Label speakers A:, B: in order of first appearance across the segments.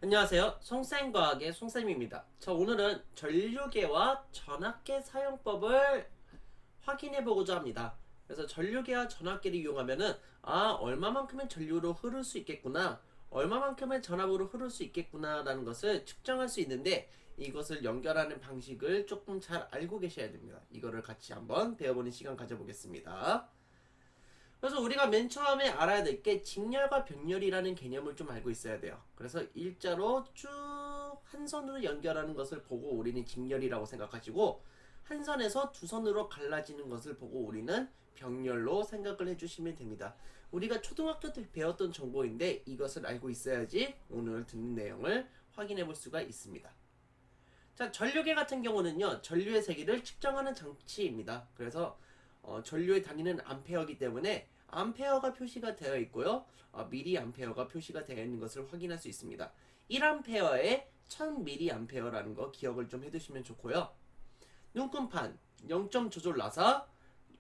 A: 안녕하세요. 송쌤과학의 송쌤입니다. 자, 오늘은 전류계와 전압계 사용법을 확인해 보고자 합니다. 그래서 전류계와 전압계를 이용하면은 얼마만큼의 전류로 흐를 수 있겠구나, 얼마만큼의 전압으로 흐를 수 있겠구나 라는 것을 측정할 수 있는데, 이것을 연결하는 방식을 조금 잘 알고 계셔야 됩니다. 이거를 같이 한번 배워보는 시간 가져보겠습니다. 그래서 우리가 맨 처음에 알아야 될 게 직렬과 병렬이라는 개념을 좀 알고 있어야 돼요. 그래서 일자로 쭉 한 선으로 연결하는 것을 보고 우리는 직렬이라고 생각하시고, 한 선에서 두 선으로 갈라지는 것을 보고 우리는 병렬로 생각을 해주시면 됩니다. 우리가 초등학교 때 배웠던 정보인데 이것을 알고 있어야지 오늘 듣는 내용을 확인해 볼 수가 있습니다. 자, 전류계 같은 경우는요, 전류의 세기를 측정하는 장치입니다. 그래서 전류에 다니는 암페어이기 때문에 암페어가 표시가 되어 있고요, 미리암페어가 표시가 되어 있는 것을 확인할 수 있습니다. 1암페어에 1000mA라는 거 기억을 좀 해두시면 좋고요. 눈금판 0점 조절 나사,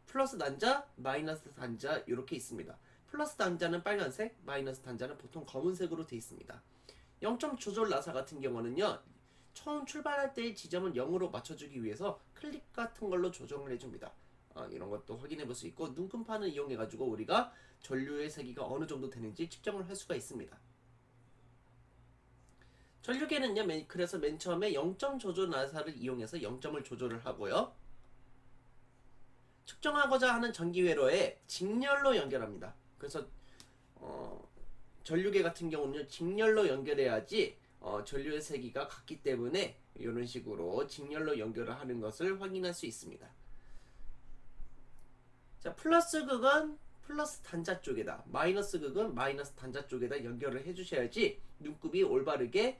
A: 플러스 단자, 마이너스 단자 이렇게 있습니다. 플러스 단자는 빨간색, 마이너스 단자는 보통 검은색으로 되어 있습니다. 0점 조절 나사 같은 경우는요, 처음 출발할 때의 지점을 0으로 맞춰주기 위해서 클릭 같은 걸로 조정을 해줍니다. 이런 것도 확인해 볼 수 있고, 눈금판을 이용해 가지고 우리가 전류의 세기가 어느 정도 되는지 측정을 할 수가 있습니다. 전류계는요, 그래서 맨 처음에 0점 조절 나사를 이용해서 0점을 조절을 하고요, 측정하고자 하는 전기회로에 직렬로 연결합니다. 그래서 전류계 같은 경우는 직렬로 연결해야지 전류의 세기가 같기 때문에 이런 식으로 직렬로 연결을 하는 것을 확인할 수 있습니다. 자, 플러스 극은 플러스 단자 쪽에다, 마이너스 극은 마이너스 단자 쪽에다 연결을 해주셔야지 눈곱이 올바르게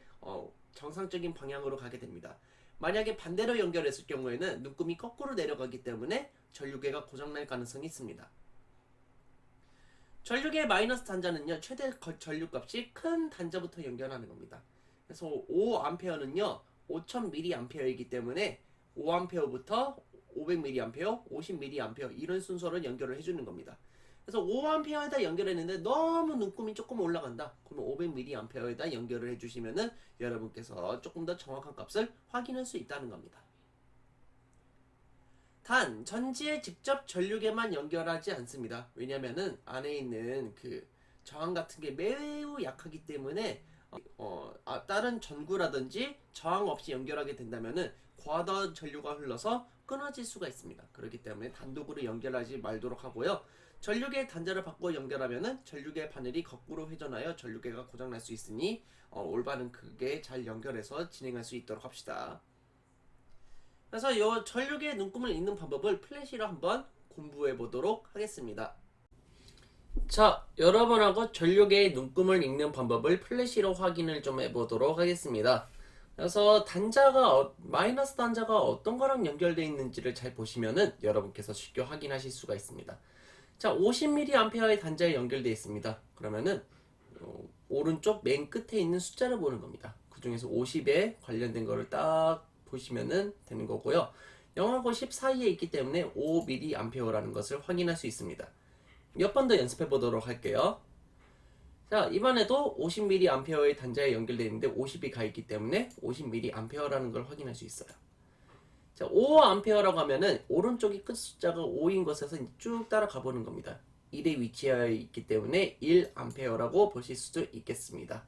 A: 정상적인 방향으로 가게 됩니다. 만약에 반대로 연결했을 경우에는 눈금이 거꾸로 내려가기 때문에 전류계가 고장날 가능성이 있습니다. 전류계 마이너스 단자는요, 최대 전류값이 큰 단자부터 연결하는 겁니다. 그래서 5A는요 5000mA이기 때문에 5A부터 500mA, 50mA 이런 순서로 연결을 해주는 겁니다. 그래서 5A에다 연결했는데 너무 눈금이 조금 올라간다, 그러면 500mA에다 연결을 해주시면은 여러분께서 조금 더 정확한 값을 확인할 수 있다는 겁니다. 단 전지에 직접 전류계만 연결하지 않습니다. 왜냐면은 안에 있는 그 저항 같은 게 매우 약하기 때문에 다른 전구라든지 저항 없이 연결하게 된다면은 과다 전류가 흘러서 끊어질 수가 있습니다. 그렇기 때문에 단독으로 연결하지 말도록 하고요. 전류계 단자를 바꿔 연결하면은 전류계 바늘이 거꾸로 회전하여 전류계가 고장날 수 있으니 올바른 크게 잘 연결해서 진행할 수 있도록 합시다. 그래서 이 전류계 눈금을 읽는 방법을 플래시로 한번 공부해 보도록 하겠습니다. 자, 여러분하고 전류계의 눈금을 읽는 방법을 플래시로 확인을 좀 해보도록 하겠습니다. 그래서 마이너스 단자가 어떤 거랑 연결되어 있는지를 잘 보시면은 여러분께서 쉽게 확인하실 수가 있습니다. 자, 50mA의 단자에 연결되어 있습니다. 그러면은 오른쪽 맨 끝에 있는 숫자를 보는 겁니다. 그 중에서 50에 관련된 거를 딱 보시면은 되는 거고요. 0하고 10 사이에 있기 때문에 5mA라는 것을 확인할 수 있습니다. 몇 번 더 연습해 보도록 할게요. 자, 이번에도 50mA의 단자에 연결되어 있는데 50이 가 있기 때문에 50mA라는 걸 확인할 수 있어요. 자, 5A라고 하면은 오른쪽이 끝 숫자가 5인 것에서 쭉 따라가 보는 겁니다. 1에 위치하여 있기 때문에 1A라고 보실 수도 있겠습니다.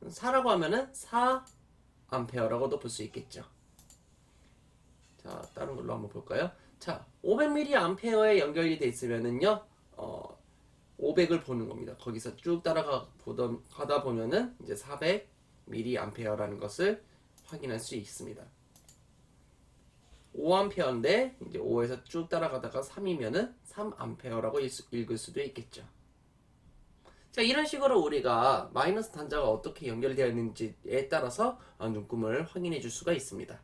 A: 4라고 하면은 4A라고도 볼 수 있겠죠. 자, 다른 걸로 한번 볼까요? 자, 500mA에 연결이 돼 있으면은요, 500을 보는 겁니다. 거기서 쭉 가다 보면은 이제 400mA라는 것을 확인할 수 있습니다. 5A인데 이제 5에서 쭉 따라가다가 3이면은 3A라고 읽을 수도 있겠죠. 자, 이런 식으로 우리가 마이너스 단자가 어떻게 연결되어 있는지에 따라서 눈금을 확인해 줄 수가 있습니다.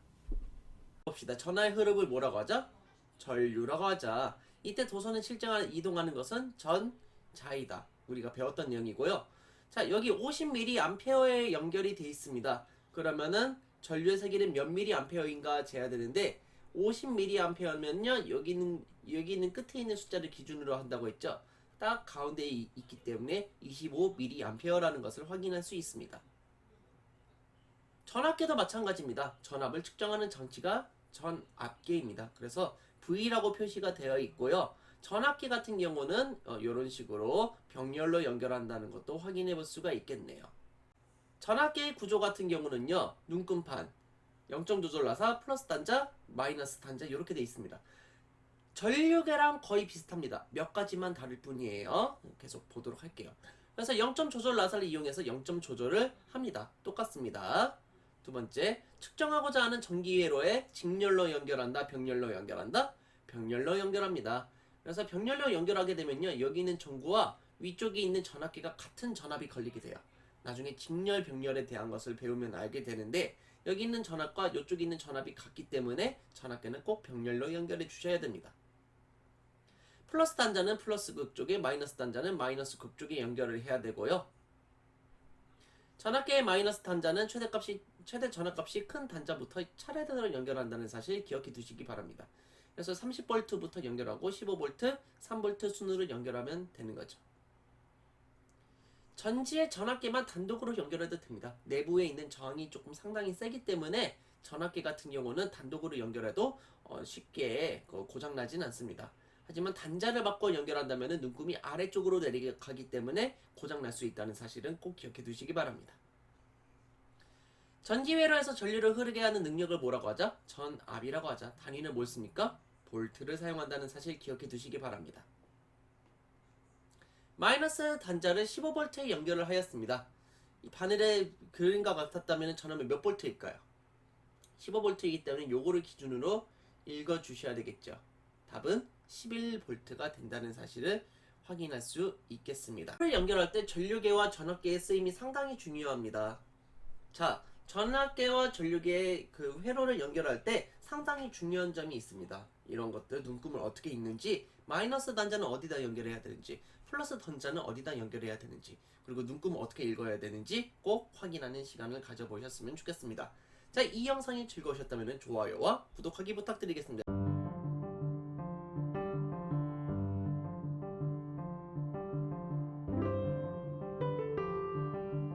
A: 봅시다. 전하의 흐름을 뭐라고 하죠? 전류라고 하자. 이때 도선을 이동하는 것은 전자이다. 우리가 배웠던 내용이고요. 자, 여기 50mA에 연결이 되어 있습니다. 그러면은 전류의 세기는 몇 mA인가 재야 되는데, 50mA면요, 여기 있는 끝에 있는 숫자를 기준으로 한다고 했죠. 딱 가운데에 있기 때문에 25mA라는 것을 확인할 수 있습니다. 전압계도 마찬가지입니다. 전압을 측정하는 장치가 전압계입니다. 그래서 V라고 표시가 되어 있고요. 전압계 같은 경우는 이런 식으로 병렬로 연결한다는 것도 확인해 볼 수가 있겠네요. 전압계의 구조 같은 경우는요. 눈금판, 0점 조절 나사, 플러스 단자, 마이너스 단자 이렇게 되어 있습니다. 전류계랑 거의 비슷합니다. 몇 가지만 다를 뿐이에요. 계속 보도록 할게요. 그래서 0점 조절 나사를 이용해서 0점 조절을 합니다. 똑같습니다. 두 번째, 측정하고자 하는 전기회로에 직렬로 연결한다, 병렬로 연결한다, 병렬로 연결합니다. 그래서 병렬로 연결하게 되면요, 여기 있는 전구와 위쪽에 있는 전압계가 같은 전압이 걸리게 돼요. 나중에 직렬, 병렬에 대한 것을 배우면 알게 되는데, 여기 있는 전압과 이쪽에 있는 전압이 같기 때문에 전압계는 꼭 병렬로 연결해 주셔야 됩니다. 플러스 단자는 플러스 극 쪽에, 마이너스 단자는 마이너스 극 쪽에 연결을 해야 되고요. 전압계의 마이너스 단자는 최대 전압값이 큰 단자부터 차례대로 연결한다는 사실 기억해 두시기 바랍니다. 그래서 30V부터 연결하고 15V, 3V 순으로 연결하면 되는 거죠. 전지의 전압계만 단독으로 연결해도 됩니다. 내부에 있는 저항이 조금 상당히 세기 때문에 전압계 같은 경우는 단독으로 연결해도 쉽게 고장나진 않습니다. 하지만 단자를 바꿔 연결한다면 눈금이 아래쪽으로 내려가기 때문에 고장날 수 있다는 사실은 꼭 기억해 두시기 바랍니다. 전기회로에서 전류를 흐르게 하는 능력을 뭐라고 하죠? 전압이라고 하죠. 단위는 뭘 씁니까? 볼트를 사용한다는 사실 기억해 두시기 바랍니다. 마이너스 단자를 15V에 연결을 하였습니다. 이 바늘의 그림과 같았다면 전압이 몇 볼트일까요? 15V이기 때문에 요거를 기준으로 읽어주셔야 되겠죠. 답은 11V가 된다는 사실을 확인할 수 있겠습니다. 를 연결할 때 전류계와 전압계의 쓰임이 상당히 중요합니다. 자, 전압계와 전류계의 그 회로를 연결할 때 상당히 중요한 점이 있습니다. 이런 것들 눈금을 어떻게 읽는지, 마이너스 단자는 어디다 연결해야 되는지, 플러스 단자는 어디다 연결해야 되는지, 그리고 눈금을 어떻게 읽어야 되는지 꼭 확인하는 시간을 가져보셨으면 좋겠습니다. 자, 이 영상이 즐거우셨다면 좋아요와 구독하기 부탁드리겠습니다.